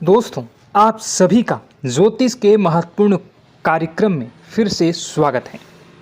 दोस्तों, आप सभी का ज्योतिष के महत्वपूर्ण कार्यक्रम में फिर से स्वागत है।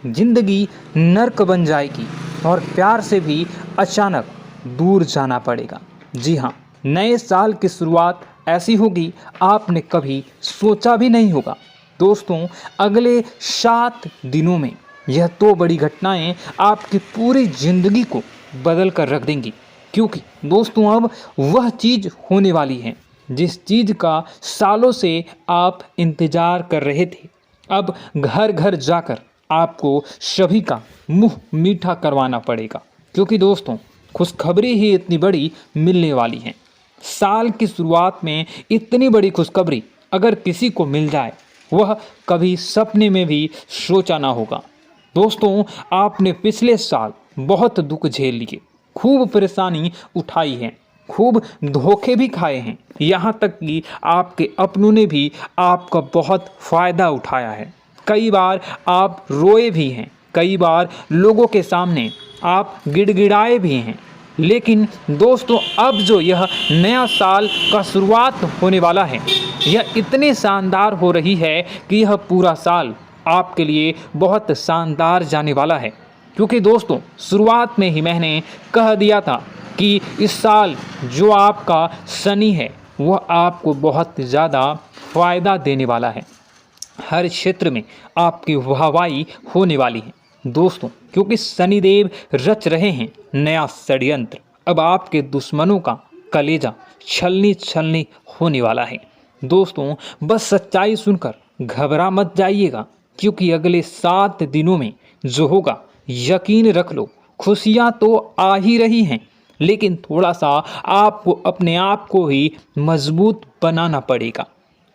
जिंदगी नर्क बन जाएगी और प्यार से भी अचानक दूर जाना पड़ेगा। जी हाँ, नए साल की शुरुआत ऐसी होगी आपने कभी सोचा भी नहीं होगा। दोस्तों, अगले 7 दिनों में यह 2 बड़ी घटनाएं आपकी पूरी जिंदगी को बदल कर रख देंगी। क्योंकि दोस्तों, अब वह चीज़ होने वाली है जिस चीज़ का सालों से आप इंतज़ार कर रहे थे। अब घर घर जाकर आपको सभी का मुंह मीठा करवाना पड़ेगा। क्योंकि दोस्तों, खुशखबरी ही इतनी बड़ी मिलने वाली है। साल की शुरुआत में इतनी बड़ी खुशखबरी अगर किसी को मिल जाए, वह कभी सपने में भी सोचा ना होगा। दोस्तों, आपने पिछले साल बहुत दुख झेल लिए, खूब परेशानी उठाई है, खूब धोखे भी खाए हैं। यहाँ तक कि आपके अपनों ने भी आपका बहुत फ़ायदा उठाया है। कई बार आप रोए भी हैं, कई बार लोगों के सामने आप गिड़गिड़ाए भी हैं। लेकिन दोस्तों, अब जो यह नया साल का शुरुआत होने वाला है, यह इतनी शानदार हो रही है कि यह पूरा साल आपके लिए बहुत शानदार जाने वाला है। क्योंकि दोस्तों, शुरुआत में ही मैंने कह दिया था कि इस साल जो आपका शनि है वह आपको बहुत ज़्यादा फ़ायदा देने वाला है। हर क्षेत्र में आपकी वाहवाही होने वाली है दोस्तों, क्योंकि शनिदेव रच रहे हैं नया षड्यंत्र। अब आपके दुश्मनों का कलेजा छलनी छलनी होने वाला है। दोस्तों, बस सच्चाई सुनकर घबरा मत जाइएगा, क्योंकि अगले 7 दिनों में जो होगा, यकीन रख लो, खुशियाँ तो आ ही रही हैं। लेकिन थोड़ा सा आपको अपने आप को ही मजबूत बनाना पड़ेगा,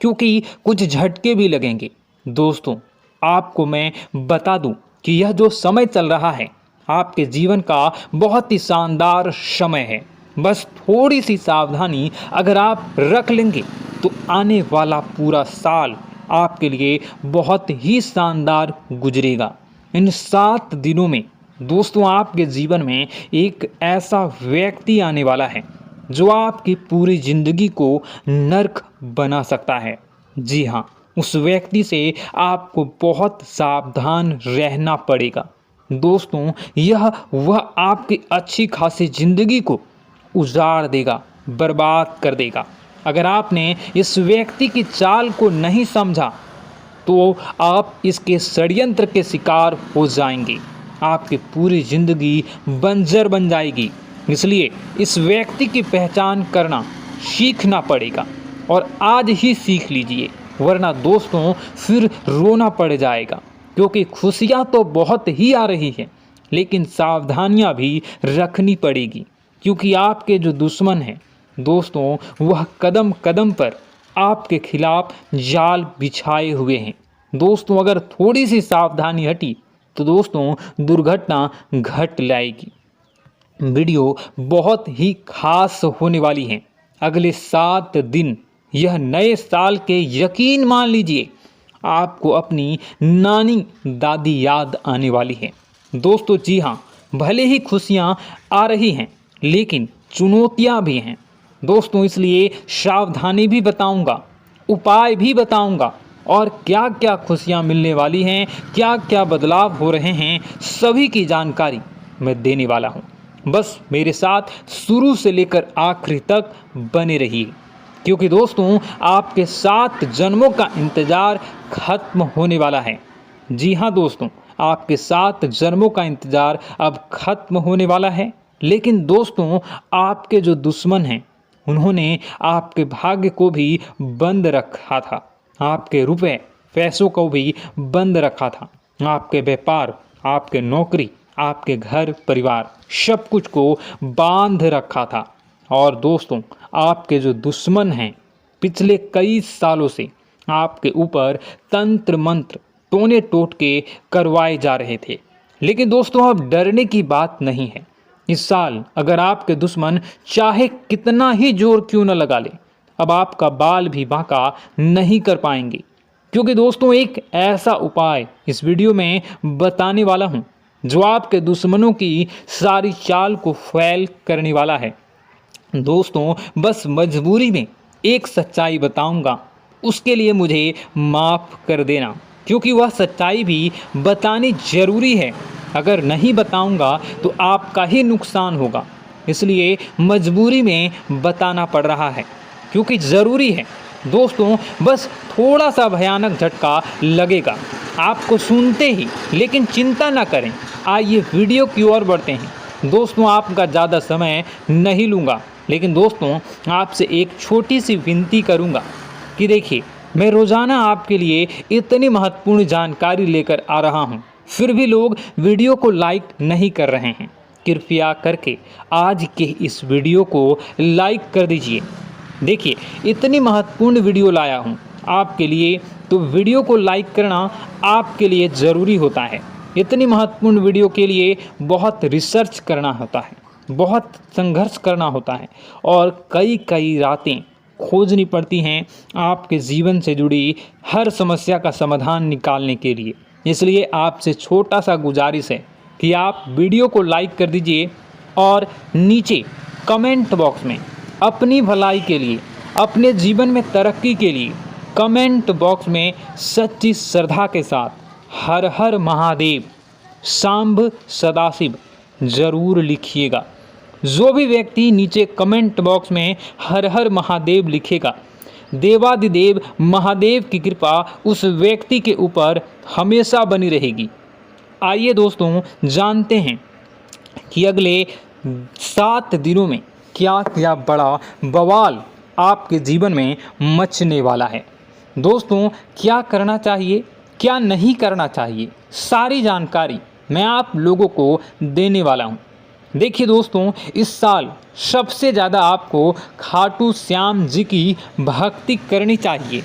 क्योंकि कुछ झटके भी लगेंगे। दोस्तों, आपको मैं बता दूं कि यह जो समय चल रहा है आपके जीवन का बहुत ही शानदार समय है। बस थोड़ी सी सावधानी अगर आप रख लेंगे तो आने वाला पूरा साल आपके लिए बहुत ही शानदार गुजरेगा। इन 7 दिनों में दोस्तों, आपके जीवन में एक ऐसा व्यक्ति आने वाला है जो आपकी पूरी जिंदगी को नर्क बना सकता है। जी हाँ, उस व्यक्ति से आपको बहुत सावधान रहना पड़ेगा। दोस्तों, यह वह आपकी अच्छी खासी जिंदगी को उजाड़ देगा, बर्बाद कर देगा। अगर आपने इस व्यक्ति की चाल को नहीं समझा तो आप इसके षड्यंत्र के शिकार हो जाएंगे। आपकी पूरी जिंदगी बंजर बन जाएगी। इसलिए इस व्यक्ति की पहचान करना सीखना पड़ेगा, और आज ही सीख लीजिए, वरना दोस्तों फिर रोना पड़ जाएगा। क्योंकि खुशियाँ तो बहुत ही आ रही हैं, लेकिन सावधानियाँ भी रखनी पड़ेगी। क्योंकि आपके जो दुश्मन हैं दोस्तों, वह कदम कदम पर आपके खिलाफ जाल बिछाए हुए हैं। दोस्तों, अगर थोड़ी सी सावधानी हटी तो दोस्तों दुर्घटना घट लाएगी। वीडियो बहुत ही खास होने वाली है। अगले 7 दिन यह नए साल के, यकीन मान लीजिए, आपको अपनी नानी दादी याद आने वाली है। दोस्तों, जी हाँ, भले ही खुशियाँ आ रही हैं, लेकिन चुनौतियाँ भी हैं दोस्तों। इसलिए सावधानी भी बताऊंगा, उपाय भी बताऊंगा, और क्या क्या खुशियाँ मिलने वाली हैं, क्या क्या बदलाव हो रहे हैं, सभी की जानकारी मैं देने वाला हूँ। बस मेरे साथ शुरू से लेकर आखिरी तक बने रहिए, क्योंकि दोस्तों आपके 7 जन्मों का इंतज़ार खत्म होने वाला है। जी हाँ दोस्तों, आपके 7 जन्मों का इंतज़ार अब खत्म होने वाला है। लेकिन दोस्तों, आपके जो दुश्मन हैं उन्होंने आपके भाग्य को भी बंद रखा था, आपके रुपए पैसों को भी बंद रखा था, आपके व्यापार, आपके नौकरी, आपके घर परिवार, सब कुछ को बांध रखा था। और दोस्तों, आपके जो दुश्मन हैं पिछले कई सालों से आपके ऊपर तंत्र मंत्र टोने टोटके करवाए जा रहे थे। लेकिन दोस्तों, अब डरने की बात नहीं है। इस साल अगर आपके दुश्मन चाहे कितना ही जोर क्यों न लगा ले, अब आपका बाल भी बांका नहीं कर पाएंगे। क्योंकि दोस्तों, एक ऐसा उपाय इस वीडियो में बताने वाला हूं जो आपके दुश्मनों की सारी चाल को फैल करने वाला है। दोस्तों, बस मजबूरी में एक सच्चाई बताऊंगा, उसके लिए मुझे माफ़ कर देना, क्योंकि वह सच्चाई भी बतानी ज़रूरी है। अगर नहीं बताऊंगा तो आपका ही नुकसान होगा, इसलिए मजबूरी में बताना पड़ रहा है, क्योंकि ज़रूरी है। दोस्तों, बस थोड़ा सा भयानक झटका लगेगा आपको सुनते ही, लेकिन चिंता ना करें। आइए वीडियो की ओर बढ़ते हैं। दोस्तों, आपका ज़्यादा समय नहीं लूँगा, लेकिन दोस्तों आपसे एक छोटी सी विनती करूँगा कि देखिए, मैं रोज़ाना आपके लिए इतनी महत्वपूर्ण जानकारी लेकर आ रहा हूँ, फिर भी लोग वीडियो को लाइक नहीं कर रहे हैं। कृपया करके आज के इस वीडियो को लाइक कर दीजिए। देखिए, इतनी महत्वपूर्ण वीडियो लाया हूँ आपके लिए, तो वीडियो को लाइक करना आपके लिए ज़रूरी होता है। इतनी महत्वपूर्ण वीडियो के लिए बहुत रिसर्च करना होता है, बहुत संघर्ष करना होता है और कई कई रातें खोजनी पड़ती हैं आपके जीवन से जुड़ी हर समस्या का समाधान निकालने के लिए। इसलिए आपसे छोटा सा गुजारिश है कि आप वीडियो को लाइक कर दीजिए और नीचे कमेंट बॉक्स में अपनी भलाई के लिए, अपने जीवन में तरक्की के लिए कमेंट बॉक्स में सच्ची श्रद्धा के साथ हर हर महादेव, सांब सदाशिव ज़रूर लिखिएगा। जो भी व्यक्ति नीचे कमेंट बॉक्स में हर हर महादेव लिखेगा, देवादिदेव महादेव की कृपा उस व्यक्ति के ऊपर हमेशा बनी रहेगी। आइए दोस्तों, जानते हैं कि अगले 7 दिनों में क्या क्या बड़ा बवाल आपके जीवन में मचने वाला है। दोस्तों, क्या करना चाहिए, क्या नहीं करना चाहिए, सारी जानकारी मैं आप लोगों को देने वाला हूँ। देखिए दोस्तों, इस साल सबसे ज़्यादा आपको खाटू श्याम जी की भक्ति करनी चाहिए।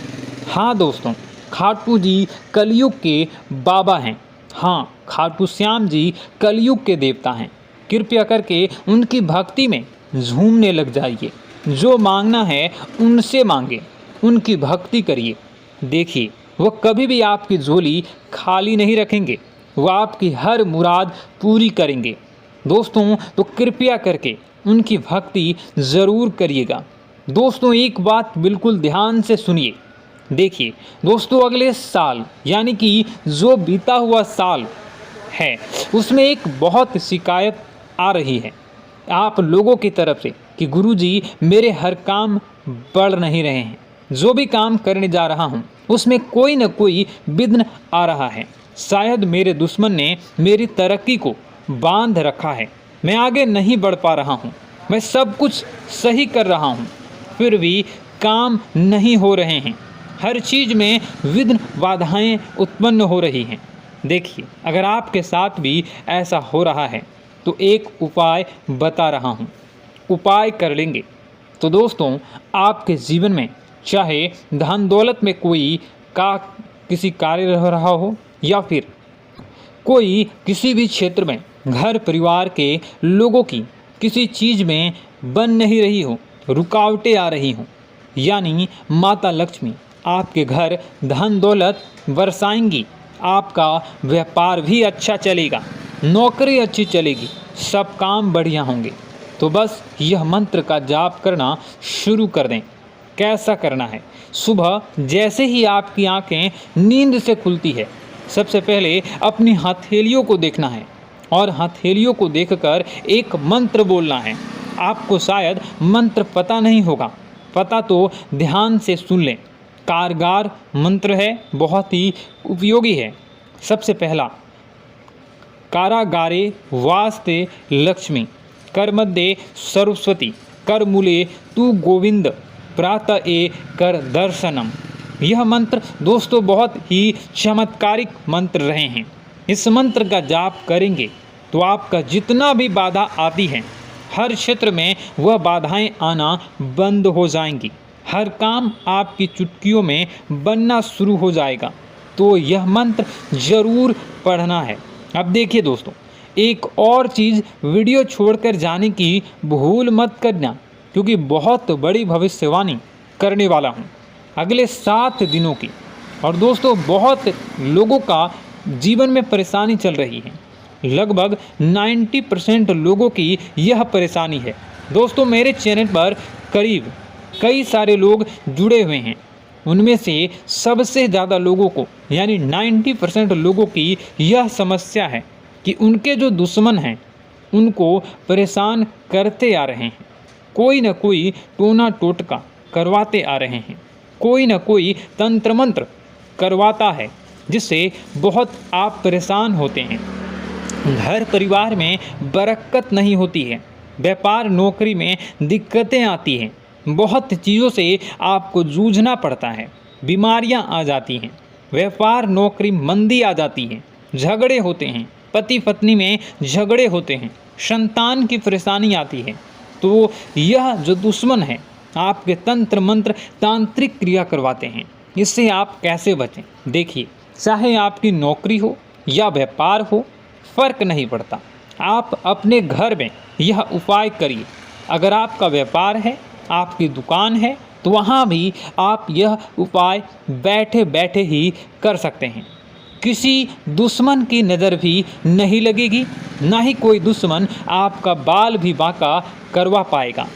हाँ दोस्तों, खाटू जी कलयुग के बाबा हैं। हाँ, खाटू श्याम जी कलयुग के देवता हैं। कृपया करके उनकी भक्ति में झूमने लग जाइए। जो मांगना है उनसे मांगे, उनकी भक्ति करिए। देखिए, वह कभी भी आपकी झोली खाली नहीं रखेंगे, वह आपकी हर मुराद पूरी करेंगे। दोस्तों, तो कृपया करके उनकी भक्ति ज़रूर करिएगा। दोस्तों, एक बात बिल्कुल ध्यान से सुनिए। देखिए दोस्तों, अगले साल यानी कि जो बीता हुआ साल है, उसमें एक बहुत शिकायत आ रही है आप लोगों की तरफ से कि गुरुजी, मेरे हर काम बढ़ नहीं रहे हैं। जो भी काम करने जा रहा हूँ उसमें कोई न कोई विघ्न आ रहा है। शायद मेरे दुश्मन ने मेरी तरक्की को बांध रखा है। मैं आगे नहीं बढ़ पा रहा हूँ। मैं सब कुछ सही कर रहा हूँ, फिर भी काम नहीं हो रहे हैं। हर चीज़ में विघ्न बाधाएं उत्पन्न हो रही हैं। देखिए, अगर आपके साथ भी ऐसा हो रहा है तो एक उपाय बता रहा हूँ, उपाय कर लेंगे तो दोस्तों आपके जीवन में चाहे धन दौलत में कोई किसी कार्य रह रहा हो, या फिर कोई किसी भी क्षेत्र में घर परिवार के लोगों की किसी चीज़ में बन नहीं रही हो, रुकावटें आ रही हों, यानी माता लक्ष्मी आपके घर धन दौलत बरसाएंगी। आपका व्यापार भी अच्छा चलेगा, नौकरी अच्छी चलेगी, सब काम बढ़िया होंगे। तो बस यह मंत्र का जाप करना शुरू कर दें। कैसा करना है? सुबह जैसे ही आपकी आंखें नींद से खुलती है, सबसे पहले अपनी हथेलियों को देखना है और हथेलियों को देखकर एक मंत्र बोलना है। आपको शायद मंत्र पता नहीं होगा, पता तो ध्यान से सुन लें। कारगर मंत्र है, बहुत ही उपयोगी है। सबसे पहला, कारागारे वास्ते लक्ष्मी, कर मध्य सरस्वती, कर मूले तू गोविंद, प्रातः ए कर दर्शनम। यह मंत्र दोस्तों बहुत ही चमत्कारिक मंत्र रहे हैं। इस मंत्र का जाप करेंगे तो आपका जितना भी बाधा आती है, हर क्षेत्र में वह बाधाएं आना बंद हो जाएंगी। हर काम आपकी चुटकियों में बनना शुरू हो जाएगा। तो यह मंत्र ज़रूर पढ़ना है। अब देखिए दोस्तों, एक और चीज़ वीडियो छोड़कर जाने की भूल मत करना, क्योंकि बहुत बड़ी भविष्यवाणी करने वाला हूँ अगले 7 दिनों की। और दोस्तों, बहुत लोगों का जीवन में परेशानी चल रही है। लगभग 90% लोगों की यह परेशानी है। दोस्तों, मेरे चैनल पर करीब कई सारे लोग जुड़े हुए हैं। उनमें से सबसे ज़्यादा लोगों को यानी 90% लोगों की यह समस्या है कि उनके जो दुश्मन हैं उनको परेशान करते आ रहे हैं। कोई न कोई टोना टोटका करवाते आ रहे हैं, कोई न कोई तंत्र मंत्र करवाता है जिससे बहुत आप परेशान होते हैं। घर परिवार में बरकत नहीं होती है, व्यापार नौकरी में दिक्कतें आती हैं, बहुत चीज़ों से आपको जूझना पड़ता है, बीमारियां आ जाती हैं, व्यापार नौकरी मंदी आ जाती है, झगड़े होते हैं, पति पत्नी में झगड़े होते हैं, संतान की परेशानी आती है। तो यह जो दुश्मन है आपके तंत्र मंत्र तांत्रिक क्रिया करवाते हैं। इससे आप कैसे बचें? देखिए, चाहे आपकी नौकरी हो या व्यापार हो, फर्क नहीं पड़ता। आप अपने घर में यह उपाय करिए। अगर आपका व्यापार है, आपकी दुकान है, तो वहाँ भी आप यह उपाय बैठे बैठे ही कर सकते हैं। किसी दुश्मन की नज़र भी नहीं लगेगी, ना ही कोई दुश्मन आपका बाल भी बांका करवा पाएगा।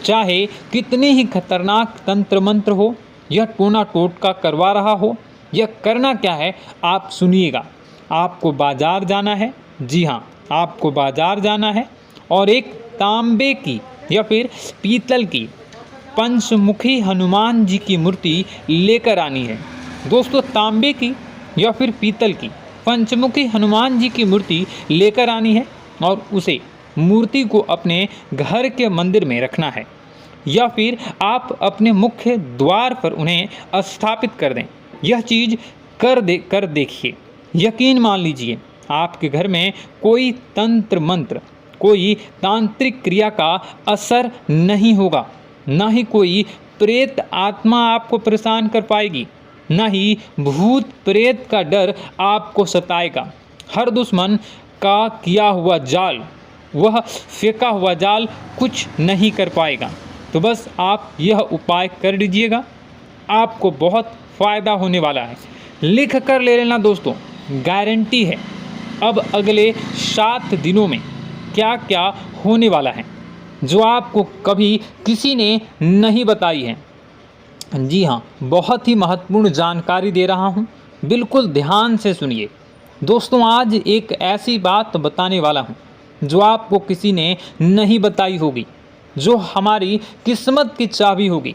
चाहे कितने ही खतरनाक तंत्र मंत्र हो या टोना टोटका करवा रहा हो, यह करना क्या है आप सुनिएगा। आपको बाजार जाना है, जी हाँ, आपको बाजार जाना है और एक तांबे की या फिर पीतल की पंचमुखी हनुमान जी की मूर्ति लेकर आनी है। दोस्तों, तांबे की या फिर पीतल की पंचमुखी हनुमान जी की मूर्ति लेकर आनी है और उसे मूर्ति को अपने घर के मंदिर में रखना है या फिर आप अपने मुख्य द्वार पर उन्हें स्थापित कर दें। यह चीज़ कर देखिए, यकीन मान लीजिए आपके घर में कोई तंत्र मंत्र, कोई तांत्रिक क्रिया का असर नहीं होगा, ना ही कोई प्रेत आत्मा आपको परेशान कर पाएगी, ना ही भूत प्रेत का डर आपको सताएगा। हर दुश्मन का किया हुआ जाल, वह फेंका हुआ जाल कुछ नहीं कर पाएगा। तो बस आप यह उपाय कर लीजिएगा, आपको बहुत फ़ायदा होने वाला है। लिख कर ले लेना दोस्तों, गारंटी है। अब अगले 7 दिनों में क्या क्या होने वाला है जो आपको कभी किसी ने नहीं बताई है। जी हाँ, बहुत ही महत्वपूर्ण जानकारी दे रहा हूँ, बिल्कुल ध्यान से सुनिए। दोस्तों, आज एक ऐसी बात बताने वाला हूँ जो आपको किसी ने नहीं बताई होगी, जो हमारी किस्मत की चाबी होगी।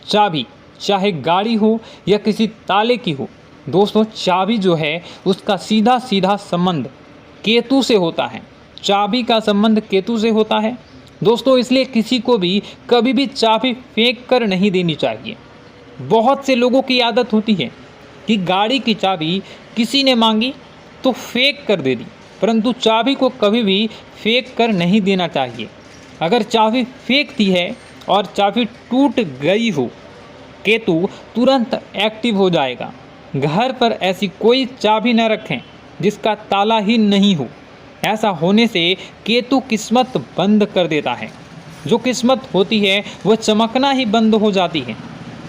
चाबी चाहे गाड़ी हो या किसी ताले की हो, दोस्तों चाबी जो है उसका सीधा सीधा संबंध केतु से होता है। चाबी का संबंध केतु से होता है दोस्तों, इसलिए किसी को भी कभी भी चाबी फेंक कर नहीं देनी चाहिए। बहुत से लोगों की आदत होती है कि गाड़ी की चाबी किसी ने मांगी तो फेंक कर दे दी, परंतु चाबी को कभी भी फेंक कर नहीं देना चाहिए। अगर चाबी फेंक दी है और चाबी टूट गई हो, केतु तुरंत एक्टिव हो जाएगा। घर पर ऐसी कोई चाबी न रखें जिसका ताला ही नहीं हो। ऐसा होने से केतु किस्मत बंद कर देता है। जो किस्मत होती है वह चमकना ही बंद हो जाती है।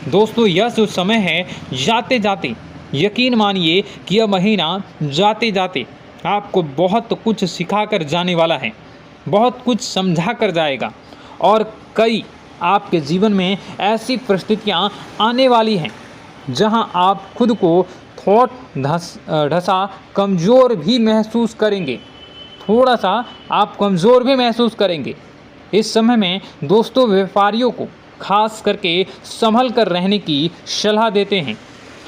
दोस्तों, यह जो समय है, जाते जाते यकीन मानिए कि यह महीना जाते जाते आपको बहुत कुछ सिखा कर जाने वाला है, बहुत कुछ समझा कर जाएगा और कई आपके जीवन में ऐसी परिस्थितियां आने वाली हैं जहां आप खुद को ढसा कमज़ोर भी महसूस करेंगे, थोड़ा सा आप कमज़ोर भी महसूस करेंगे। इस समय में दोस्तों व्यापारियों को खास करके संभल कर रहने की सलाह देते हैं।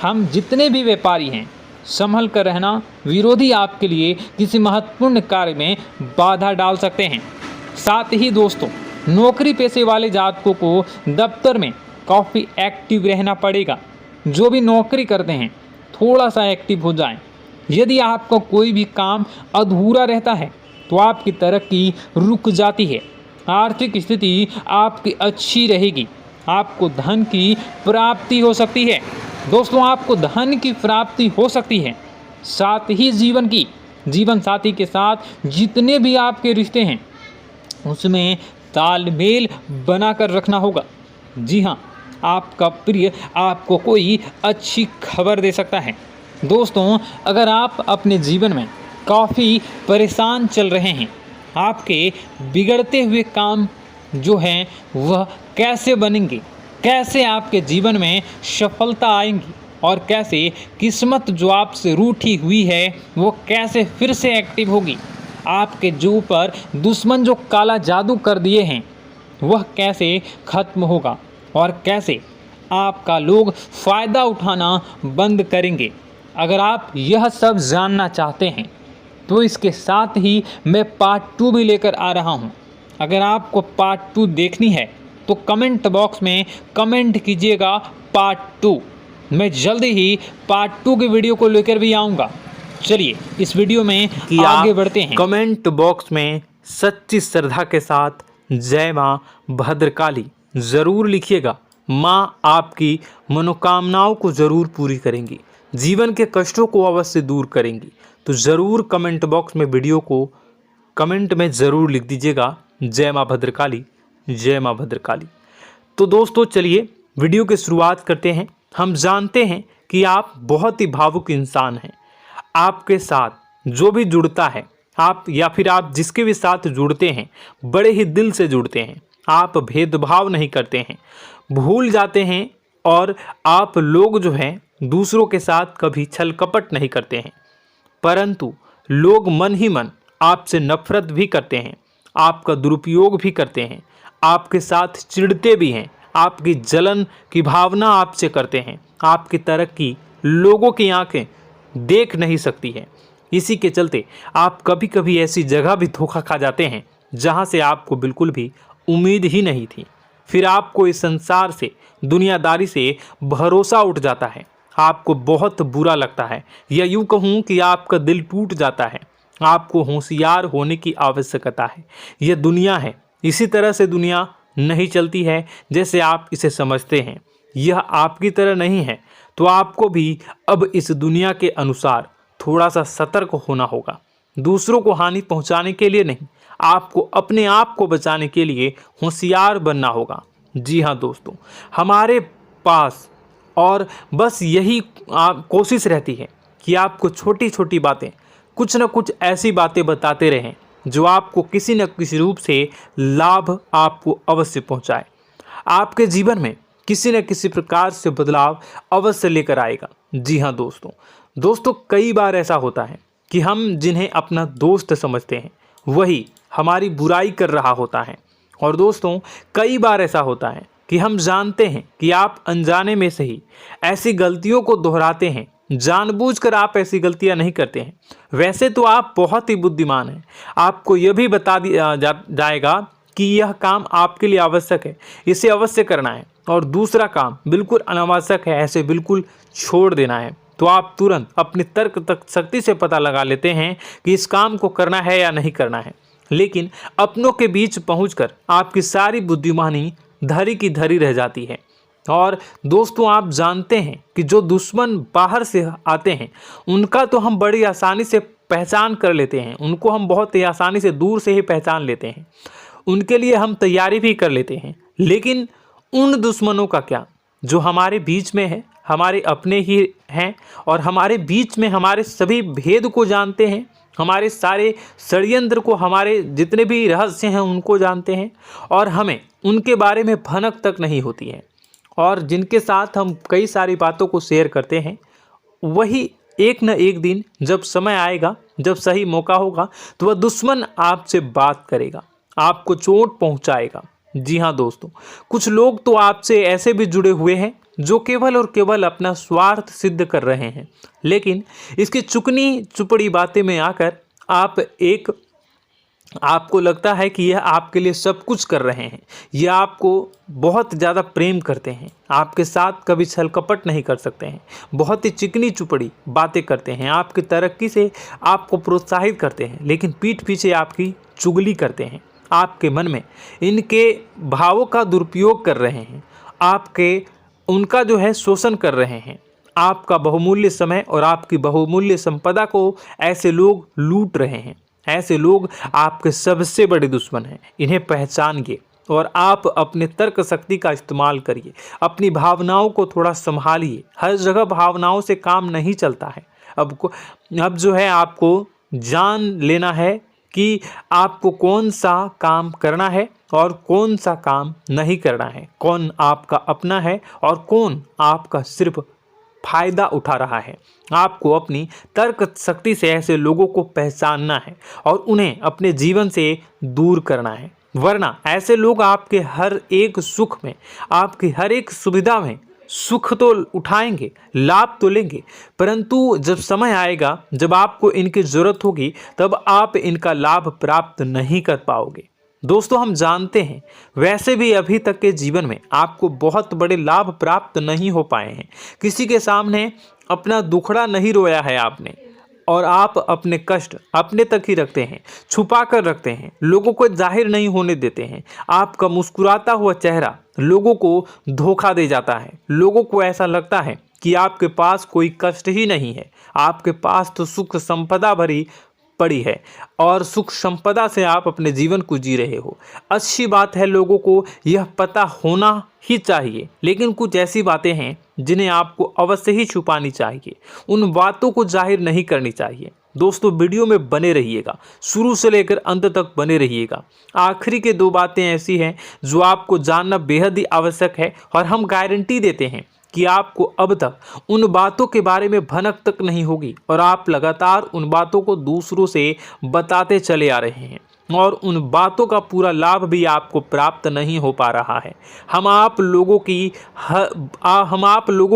हम जितने भी व्यापारी हैं, संभल कर रहना, विरोधी आपके लिए किसी महत्वपूर्ण कार्य में बाधा डाल सकते हैं। साथ ही दोस्तों, नौकरी पेशे वाले जातकों को दफ्तर में काफ़ी एक्टिव रहना पड़ेगा। जो भी नौकरी करते हैं थोड़ा सा एक्टिव हो जाएं। यदि आपका कोई भी काम अधूरा रहता है तो आपकी तरक्की रुक जाती है। आर्थिक स्थिति आपकी अच्छी रहेगी, आपको धन की प्राप्ति हो सकती है। दोस्तों, आपको धन की प्राप्ति हो सकती है। साथ ही जीवन साथी के साथ जितने भी आपके रिश्ते हैं उसमें तालमेल बनाकर रखना होगा। जी हाँ, आपका प्रिय आपको कोई अच्छी खबर दे सकता है। दोस्तों, अगर आप अपने जीवन में काफ़ी परेशान चल रहे हैं, आपके बिगड़ते हुए काम जो हैं वह कैसे बनेंगे, कैसे आपके जीवन में सफलता आएंगी और कैसे किस्मत जो आपसे रूठी हुई है वो कैसे फिर से एक्टिव होगी। आपके जो ऊपर दुश्मन जो काला जादू कर दिए हैं वह कैसे खत्म होगा और कैसे आपका लोग फ़ायदा उठाना बंद करेंगे। अगर आप यह सब जानना चाहते हैं तो इसके साथ ही मैं पार्ट 2 भी लेकर आ रहा हूं। अगर आपको पार्ट 2 देखनी है तो कमेंट बॉक्स में कमेंट कीजिएगा पार्ट 2। मैं जल्दी ही पार्ट 2 की वीडियो को लेकर भी आऊँगा। चलिए इस वीडियो में आगे बढ़ते हैं। कमेंट बॉक्स में सच्ची श्रद्धा के साथ जय माँ भद्रकाली ज़रूर लिखिएगा। माँ आपकी मनोकामनाओं को ज़रूर पूरी करेंगी, जीवन के कष्टों को अवश्य दूर करेंगी। तो ज़रूर कमेंट बॉक्स में वीडियो को कमेंट में ज़रूर लिख दीजिएगा जय माँ भद्रकाली, जय माँ भद्रकाली। तो दोस्तों चलिए वीडियो की शुरुआत करते हैं। हम जानते हैं कि आप बहुत ही भावुक इंसान हैं। आपके साथ जो भी जुड़ता है, आप या फिर आप जिसके भी साथ जुड़ते हैं बड़े ही दिल से जुड़ते हैं। आप भेदभाव नहीं करते हैं, भूल जाते हैं और आप लोग जो हैं दूसरों के साथ कभी छल कपट नहीं करते हैं। परंतु लोग मन ही मन आपसे नफरत भी करते हैं, आपका दुरुपयोग भी करते हैं, आपके साथ चिढ़ते भी हैं, आपकी जलन की भावना आपसे करते हैं। आपकी तरक्की लोगों की आंखें देख नहीं सकती है। इसी के चलते आप कभी कभी ऐसी जगह भी धोखा खा जाते हैं जहां से आपको बिल्कुल भी उम्मीद ही नहीं थी। फिर आपको इस संसार से, दुनियादारी से भरोसा उठ जाता है। आपको बहुत बुरा लगता है, या यूँ कहूँ कि आपका दिल टूट जाता है। आपको होशियार होने की आवश्यकता है। यह दुनिया है, इसी तरह से दुनिया नहीं चलती है जैसे आप इसे समझते हैं। यह आपकी तरह नहीं है, तो आपको भी अब इस दुनिया के अनुसार थोड़ा सा सतर्क होना होगा। दूसरों को हानि पहुंचाने के लिए नहीं, आपको अपने आप को बचाने के लिए होशियार बनना होगा। जी हाँ दोस्तों, हमारे पास और बस यही कोशिश रहती है कि आपको छोटी छोटी बातें, कुछ न कुछ ऐसी बातें बताते रहें जो आपको किसी न किसी रूप से लाभ आपको अवश्य पहुंचाए। आपके जीवन में किसी न किसी प्रकार से बदलाव अवश्य लेकर आएगा। जी हाँ दोस्तों, कई बार ऐसा होता है कि हम जिन्हें अपना दोस्त समझते हैं वही हमारी बुराई कर रहा होता है। और दोस्तों कई बार ऐसा होता है कि हम जानते हैं कि आप अनजाने में से ही ऐसी गलतियों को दोहराते हैं। जानबूझकर आप ऐसी गलतियां नहीं करते हैं। वैसे तो आप बहुत ही बुद्धिमान हैं। आपको यह भी बता दिया जाएगा कि यह काम आपके लिए आवश्यक है, इसे अवश्य करना है, और दूसरा काम बिल्कुल अनावश्यक है, ऐसे बिल्कुल छोड़ देना है। तो आप तुरंत अपनी तर्क शक्ति से पता लगा लेते हैं कि इस काम को करना है या नहीं करना है। लेकिन अपनों के बीच पहुंचकर आपकी सारी बुद्धिमानी धरी की धरी रह जाती है। और दोस्तों आप जानते हैं कि जो दुश्मन बाहर से आते हैं उनका तो हम बड़ी आसानी से पहचान कर लेते हैं, उनको हम बहुत ही आसानी से दूर से ही पहचान लेते हैं, उनके लिए हम तैयारी भी कर लेते हैं। लेकिन उन दुश्मनों का क्या जो हमारे बीच में है, हमारे अपने ही हैं और हमारे बीच में हमारे सभी भेद को जानते हैं, हमारे सारे षड्यंत्र को, हमारे जितने भी रहस्य हैं उनको जानते हैं, और हमें उनके बारे में भनक तक नहीं होती है, और जिनके साथ हम कई सारी बातों को शेयर करते हैं, वही एक न एक दिन जब समय आएगा, जब सही मौका होगा, तो वह दुश्मन आपसे बात करेगा, आपको चोट पहुंचाएगा। जी हाँ दोस्तों, कुछ लोग तो आपसे ऐसे भी जुड़े हुए हैं जो केवल और केवल अपना स्वार्थ सिद्ध कर रहे हैं। लेकिन इसकी चुकनी चुपड़ी बातें में आकर आपको लगता है कि यह आपके लिए सब कुछ कर रहे हैं, यह आपको बहुत ज़्यादा प्रेम करते हैं, आपके साथ कभी छल कपट नहीं कर सकते हैं, बहुत ही चिकनी चुपड़ी बातें करते हैं, आपकी तरक्की से आपको प्रोत्साहित करते हैं, लेकिन पीठ पीछे आपकी चुगली करते हैं, आपके मन में इनके भावों का दुरुपयोग कर रहे हैं, उनका जो है शोषण कर रहे हैं। आपका बहुमूल्य समय और आपकी बहुमूल्य संपदा को ऐसे लोग लूट रहे हैं। ऐसे लोग आपके सबसे बड़े दुश्मन हैं। इन्हें पहचानिए और आप अपने तर्क शक्ति का इस्तेमाल करिए, अपनी भावनाओं को थोड़ा संभालिए। हर जगह भावनाओं से काम नहीं चलता है। अब जो है आपको जान लेना है कि आपको कौन सा काम करना है और कौन सा काम नहीं करना है, कौन आपका अपना है और कौन आपका सिर्फ फायदा उठा रहा है। आपको अपनी तर्क शक्ति से ऐसे लोगों को पहचानना है और उन्हें अपने जीवन से दूर करना है, वरना ऐसे लोग आपके हर एक सुख में, आपकी हर एक सुविधा में सुख तो उठाएंगे, लाभ तो लेंगे, परंतु जब समय आएगा, जब आपको इनकी जरूरत होगी, तब आप इनका लाभ प्राप्त नहीं कर पाओगे। दोस्तों, हम जानते हैं वैसे भी अभी तक के जीवन में आपको बहुत बड़े लाभ प्राप्त नहीं हो पाए हैं। किसी के सामने अपना दुखड़ा नहीं रोया है आपने, और आप अपने कष्ट अपने तक ही रखते हैं, छुपा कर रखते हैं, लोगों को जाहिर नहीं होने देते हैं। आपका मुस्कुराता हुआ चेहरा लोगों को धोखा दे जाता है। लोगों को ऐसा लगता है कि आपके पास कोई कष्ट ही नहीं है, आपके पास तो सुख संपदा भरी पड़ी है और सुख संपदा से आप अपने जीवन को जी रहे हो। अच्छी बात है, लोगों को यह पता होना ही चाहिए, लेकिन कुछ ऐसी बातें हैं जिन्हें आपको अवश्य ही छुपानी चाहिए, उन बातों को जाहिर नहीं करनी चाहिए। दोस्तों, वीडियो में बने रहिएगा, शुरू से लेकर अंत तक बने रहिएगा। आखिरी के 2 बातें ऐसी हैं जो आपको जानना बेहद ही आवश्यक है, और हम गारंटी देते हैं कि आपको अब तक उन बातों के बारे में भनक तक नहीं होगी, और आप लगातार उन बातों को दूसरों से बताते चले आ रहे हैं और उन बातों का पूरा लाभ भी आपको प्राप्त नहीं हो पा रहा है। हम आप लोगों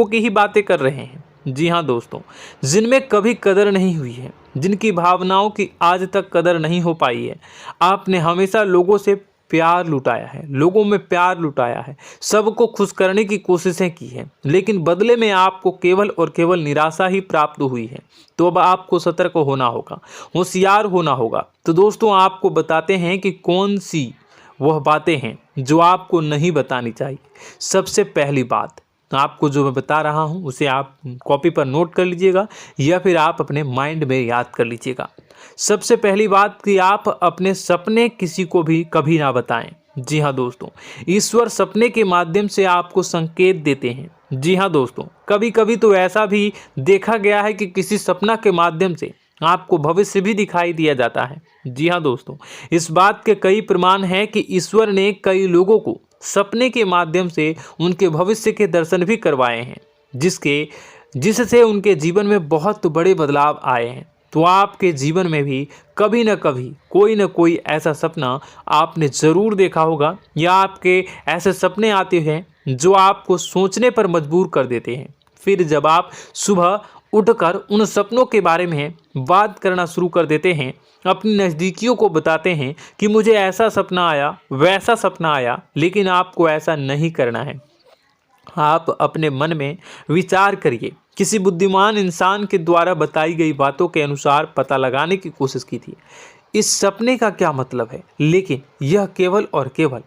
की ही बातें कर रहे हैं। जी हाँ दोस्तों, जिनमें कभी कदर नहीं हुई है, जिनकी भावनाओं की आज तक कदर नहीं हो पाई है। आपने हमेशा लोगों से प्यार लुटाया है, लोगों में प्यार लुटाया है, सबको खुश करने की कोशिशें की है, लेकिन बदले में आपको केवल और केवल निराशा ही प्राप्त हुई है। तो अब आपको सतर्क होना होगा, होशियार होना होगा। तो दोस्तों, आपको बताते हैं कि कौन सी वह बातें हैं जो आपको नहीं बतानी चाहिए। सबसे पहली बात, आपको जो मैं बता रहा हूं उसे आप कॉपी पर नोट कर लीजिएगा या फिर आप अपने माइंड में याद कर लीजिएगा। सबसे पहली बात कि आप अपने सपने किसी को भी कभी ना बताएं। जी हाँ दोस्तों, ईश्वर सपने के माध्यम से आपको संकेत देते हैं। जी हाँ दोस्तों, कभी कभी तो ऐसा भी देखा गया है कि किसी सपना के माध्यम से आपको भविष्य भी दिखाई दिया जाता है। जी हाँ दोस्तों, इस बात के कई प्रमाण हैं कि ईश्वर ने कई लोगों को सपने के माध्यम से उनके भविष्य के दर्शन भी करवाए हैं, जिससे उनके जीवन में बहुत बड़े बदलाव आए हैं। तो आपके जीवन में भी कभी न कभी कोई न कोई ऐसा सपना आपने ज़रूर देखा होगा, या आपके ऐसे सपने आते हैं जो आपको सोचने पर मजबूर कर देते हैं। फिर जब आप सुबह उठकर उन सपनों के बारे में बात करना शुरू कर देते हैं, अपनी नज़दीकियों को बताते हैं कि मुझे ऐसा सपना आया, वैसा सपना आया, लेकिन आपको ऐसा नहीं करना है। आप अपने मन में विचार करिए। किसी बुद्धिमान इंसान के द्वारा बताई गई बातों के अनुसार पता लगाने की कोशिश की थी इस सपने का क्या मतलब है, लेकिन यह केवल और केवल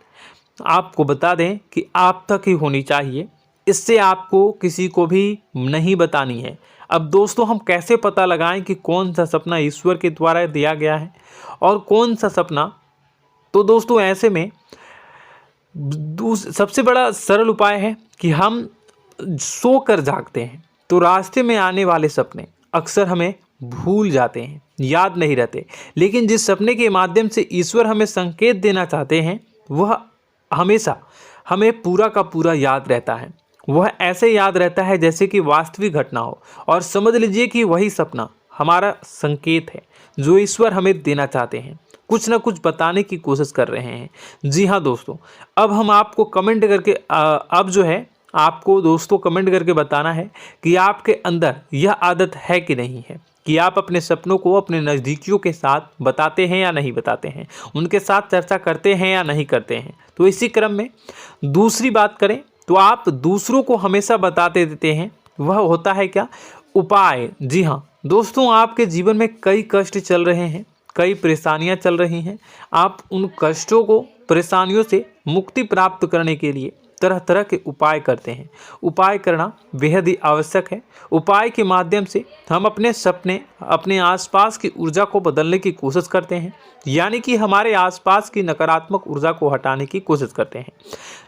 आपको बता दें कि आप तक ही होनी चाहिए। इससे आपको किसी को भी नहीं बतानी है। अब दोस्तों, हम कैसे पता लगाएं कि कौन सा सपना ईश्वर के द्वारा दिया गया है और कौन सा सपना? तो दोस्तों, ऐसे में सबसे बड़ा सरल उपाय है कि हम सोकर जागते हैं तो रास्ते में आने वाले सपने अक्सर हमें भूल जाते हैं, याद नहीं रहते। लेकिन जिस सपने के माध्यम से ईश्वर हमें संकेत देना चाहते हैं, वह हमेशा हमें पूरा का पूरा याद रहता है। वह ऐसे याद रहता है जैसे कि वास्तविक घटना हो, और समझ लीजिए कि वही सपना हमारा संकेत है जो ईश्वर हमें देना चाहते हैं, कुछ ना कुछ बताने की कोशिश कर रहे हैं। जी हाँ दोस्तों, अब हम आपको कमेंट करके अब जो है आपको दोस्तों कमेंट करके बताना है कि आपके अंदर यह आदत है कि नहीं है, कि आप अपने सपनों को अपने नज़दीकियों के साथ बताते हैं या नहीं बताते हैं, उनके साथ चर्चा करते हैं या नहीं करते हैं। तो इसी क्रम में दूसरी बात करें तो आप दूसरों को हमेशा बताते देते हैं, वह होता है क्या? उपाय। जी हाँ दोस्तों, आपके जीवन में कई कष्ट चल रहे हैं, कई परेशानियां चल रही हैं। आप उन कष्टों को, परेशानियों से मुक्ति प्राप्त करने के लिए तरह तरह के उपाय करते हैं। उपाय करना बेहद ही आवश्यक है। उपाय के माध्यम से हम अपने सपने, अपने आसपास की ऊर्जा को बदलने की कोशिश करते हैं, यानी कि हमारे आसपास की नकारात्मक ऊर्जा को हटाने की कोशिश करते हैं,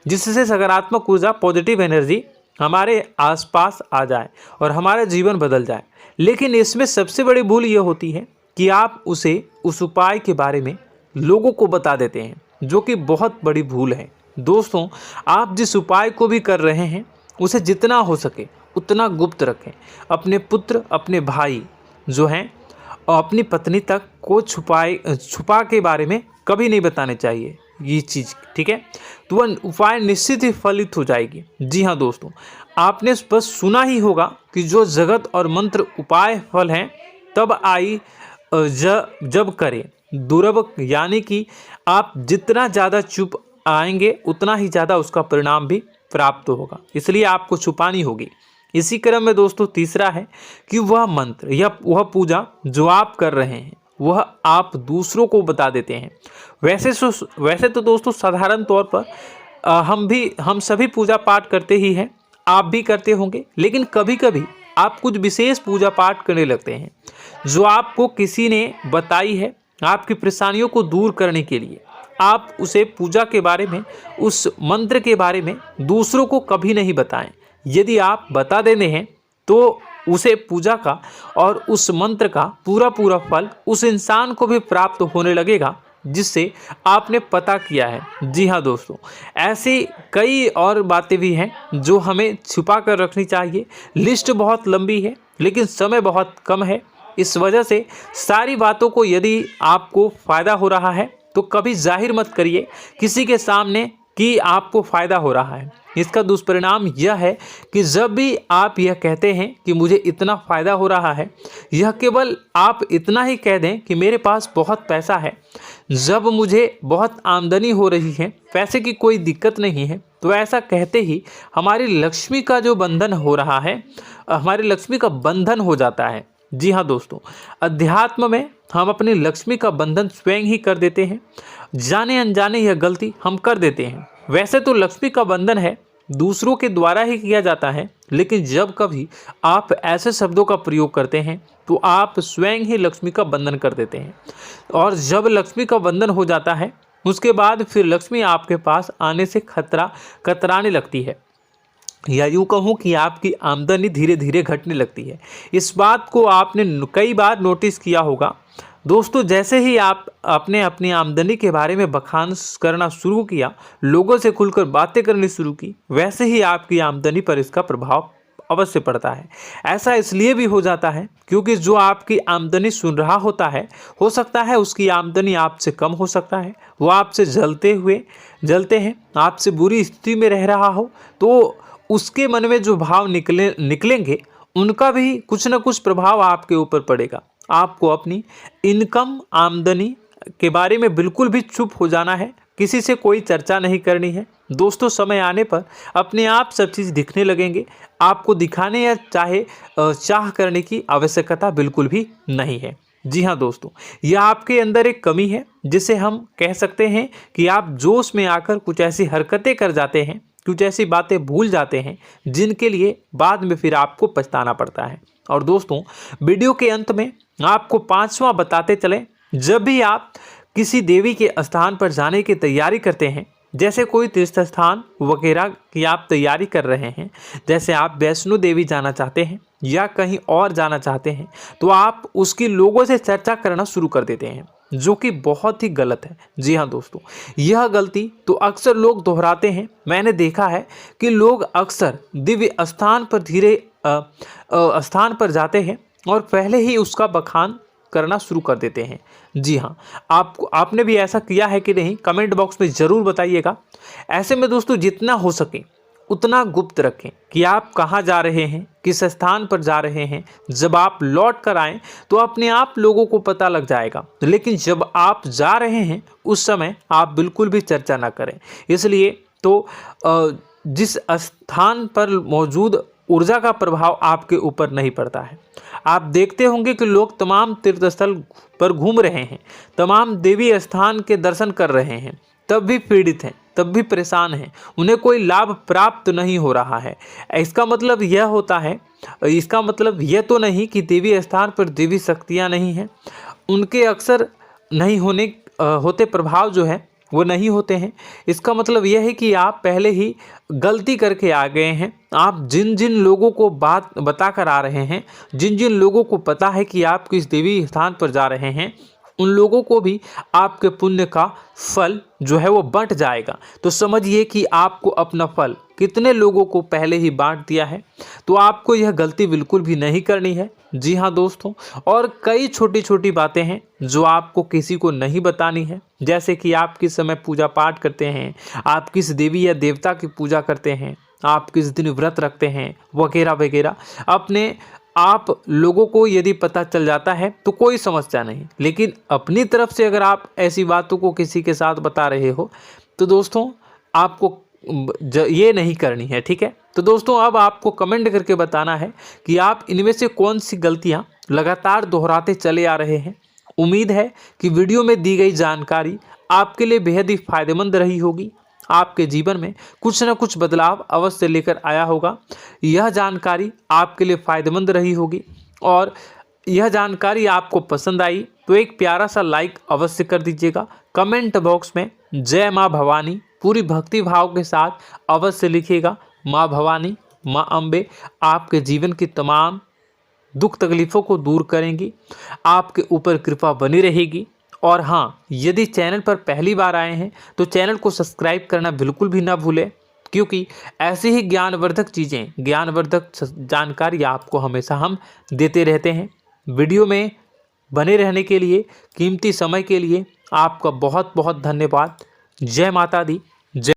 जिससे सकारात्मक ऊर्जा, पॉजिटिव एनर्जी हमारे आसपास आ जाए और हमारा जीवन बदल जाए। लेकिन इसमें सबसे बड़ी भूल ये होती है कि आप उसे उस उपाय के बारे में लोगों को बता देते हैं, जो कि बहुत बड़ी भूल है। दोस्तों, आप जिस उपाय को भी कर रहे हैं उसे जितना हो सके उतना गुप्त रखें। अपने पुत्र, अपने भाई जो हैं और अपनी पत्नी तक को छुपा के बारे में कभी नहीं बताने चाहिए ये चीज़, ठीक है। तो वह उपाय निश्चित ही फलित हो जाएगी। जी हाँ दोस्तों, आपने बस सुना ही होगा कि जो जगत और मंत्र उपाय फल हैं तब आई जब करें दुर्लभ, यानी कि आप जितना ज़्यादा चुप आएंगे उतना ही ज़्यादा उसका परिणाम भी प्राप्त होगा, इसलिए आपको छुपानी होगी। इसी क्रम में दोस्तों तीसरा है कि वह मंत्र या वह पूजा जो आप कर रहे हैं वह आप दूसरों को बता देते हैं। वैसे तो दोस्तों साधारण तौर पर हम सभी पूजा पाठ करते ही हैं, आप भी करते होंगे, लेकिन कभी कभी आप कुछ विशेष पूजा पाठ करने लगते हैं जो आपको किसी ने बताई है आपकी परेशानियों को दूर करने के लिए। आप उसे पूजा के बारे में, उस मंत्र के बारे में दूसरों को कभी नहीं बताएं। यदि आप बता देते हैं तो उसे पूजा का और उस मंत्र का पूरा फल उस इंसान को भी प्राप्त होने लगेगा जिससे आपने पता किया है। जी हाँ दोस्तों, ऐसी कई और बातें भी हैं जो हमें छुपा कर रखनी चाहिए। लिस्ट बहुत लंबी है लेकिन समय बहुत कम है, इस वजह से सारी बातों को यदि आपको फ़ायदा हो रहा है तो कभी जाहिर मत करिए किसी के सामने कि आपको फ़ायदा हो रहा है। इसका दुष्परिणाम यह है कि जब भी आप यह कहते हैं कि मुझे इतना फ़ायदा हो रहा है, यह केवल आप इतना ही कह दें कि मेरे पास बहुत पैसा है, जब मुझे बहुत आमदनी हो रही है, पैसे की कोई दिक्कत नहीं है, तो ऐसा कहते ही हमारी लक्ष्मी का जो बंधन हो रहा है, हमारी लक्ष्मी का बंधन हो जाता है। जी हाँ दोस्तों, अध्यात्म में हम अपनी लक्ष्मी का बंधन स्वयं ही कर देते हैं। जाने अनजाने यह गलती हम कर देते हैं। वैसे तो लक्ष्मी का बंधन है दूसरों के द्वारा ही किया जाता है, लेकिन जब कभी आप ऐसे शब्दों का प्रयोग करते हैं तो आप स्वयं ही लक्ष्मी का बंधन कर देते हैं। और जब लक्ष्मी का बंधन हो जाता है उसके बाद फिर लक्ष्मी आपके पास आने से कतराने लगती है, या यूँ कहूँ कि आपकी आमदनी धीरे धीरे घटने लगती है। इस बात को आपने कई बार नोटिस किया होगा दोस्तों। जैसे ही आप अपने अपनी आमदनी के बारे में बखान करना शुरू किया, लोगों से खुलकर बातें करनी शुरू की, वैसे ही आपकी आमदनी पर इसका प्रभाव अवश्य पड़ता है। ऐसा इसलिए भी हो जाता है क्योंकि जो आपकी आमदनी सुन रहा होता है, हो सकता है उसकी आमदनी आपसे कम हो सकता है, वो आपसे जलते हैं, आपसे बुरी स्थिति में रह रहा हो, तो उसके मन में जो भाव निकलेंगे उनका भी कुछ न कुछ प्रभाव आपके ऊपर पड़ेगा। आपको अपनी इनकम, आमदनी के बारे में बिल्कुल भी चुप हो जाना है, किसी से कोई चर्चा नहीं करनी है। दोस्तों, समय आने पर अपने आप सब चीज़ दिखने लगेंगे। आपको दिखाने या चाह करने की आवश्यकता बिल्कुल भी नहीं है। जी हाँ दोस्तों, यह आपके अंदर एक कमी है जिसे हम कह सकते हैं कि आप जोश में आकर कुछ ऐसी हरकतें कर जाते हैं, कुछ ऐसी बातें भूल जाते हैं जिनके लिए बाद में फिर आपको पछताना पड़ता है। और दोस्तों, वीडियो के अंत में आपको 5वां बताते चलें, जब भी आप किसी देवी के स्थान पर जाने की तैयारी करते हैं, जैसे कोई तीर्थ स्थान वगैरह की आप तैयारी कर रहे हैं, जैसे आप वैष्णो देवी जाना चाहते हैं या कहीं और जाना चाहते हैं, तो आप उसकी लोगों से चर्चा करना शुरू कर देते हैं, जो कि बहुत ही गलत है। जी हाँ दोस्तों, यह गलती तो अक्सर लोग दोहराते हैं। मैंने देखा है कि लोग अक्सर दिव्य स्थान पर जाते हैं और पहले ही उसका बखान करना शुरू कर देते हैं। जी हाँ, आपने भी ऐसा किया है कि नहीं, कमेंट बॉक्स में ज़रूर बताइएगा। ऐसे में दोस्तों, जितना हो सके उतना गुप्त रखें कि आप कहाँ जा रहे हैं, किस स्थान पर जा रहे हैं। जब आप लौट कर आएँ तो अपने आप लोगों को पता लग जाएगा, लेकिन जब आप जा रहे हैं उस समय आप बिल्कुल भी चर्चा ना करें। इसलिए तो जिस स्थान पर मौजूद ऊर्जा का प्रभाव आपके ऊपर नहीं पड़ता है। आप देखते होंगे कि लोग तमाम तीर्थस्थल पर घूम रहे हैं, तमाम देवी स्थान के दर्शन कर रहे हैं, तब भी पीड़ित हैं, तब भी परेशान हैं, उन्हें कोई लाभ प्राप्त नहीं हो रहा है। इसका मतलब यह तो नहीं कि देवी स्थान पर देवी शक्तियाँ नहीं हैं, उनके अक्सर नहीं होते प्रभाव जो है वो नहीं होते हैं। इसका मतलब यह है कि आप पहले ही गलती करके आ गए हैं। आप जिन जिन लोगों को बात बता कर आ रहे हैं, जिन जिन लोगों को पता है कि आप किस देवी स्थान पर जा रहे हैं, उन लोगों को भी आपके पुण्य का फल जो है वो बंट जाएगा। तो समझिए कि आपको अपना फल कितने लोगों को पहले ही बांट दिया है। तो आपको यह गलती बिल्कुल भी नहीं करनी है। जी हाँ दोस्तों, और कई छोटी छोटी बातें हैं जो आपको किसी को नहीं बतानी है। जैसे कि आप किस समय पूजा पाठ करते हैं, आप किस देवी या देवता की पूजा करते हैं, आप किस दिन व्रत रखते हैं, वगैरह वगैरह। अपने आप लोगों को यदि पता चल जाता है तो कोई समस्या नहीं, लेकिन अपनी तरफ से अगर आप ऐसी बातों को किसी के साथ बता रहे हो तो दोस्तों आपको ये नहीं करनी है, ठीक है। तो दोस्तों अब आपको कमेंट करके बताना है कि आप इनमें से कौन सी गलतियां लगातार दोहराते चले आ रहे हैं। उम्मीद है कि वीडियो में दी गई जानकारी आपके लिए बेहद ही फायदेमंद रही होगी। आपके जीवन में कुछ न कुछ बदलाव अवश्य लेकर आया होगा। यह जानकारी आपके लिए फायदेमंद रही होगी और यह जानकारी आपको पसंद आई तो एक प्यारा सा लाइक अवश्य कर दीजिएगा। कमेंट बॉक्स में जय माँ भवानी पूरी भक्ति भाव के साथ अवश्य लिखिएगा। माँ भवानी, माँ अम्बे आपके जीवन की तमाम दुख तकलीफ़ों को दूर करेंगी, आपके ऊपर कृपा बनी रहेगी। और हाँ, यदि चैनल पर पहली बार आए हैं तो चैनल को सब्सक्राइब करना बिल्कुल भी ना भूलें, क्योंकि ऐसी ही ज्ञानवर्धक चीज़ें, ज्ञानवर्धक जानकारी आपको हमेशा हम देते रहते हैं। वीडियो में बने रहने के लिए, कीमती समय के लिए आपका बहुत बहुत धन्यवाद। जय माता दी।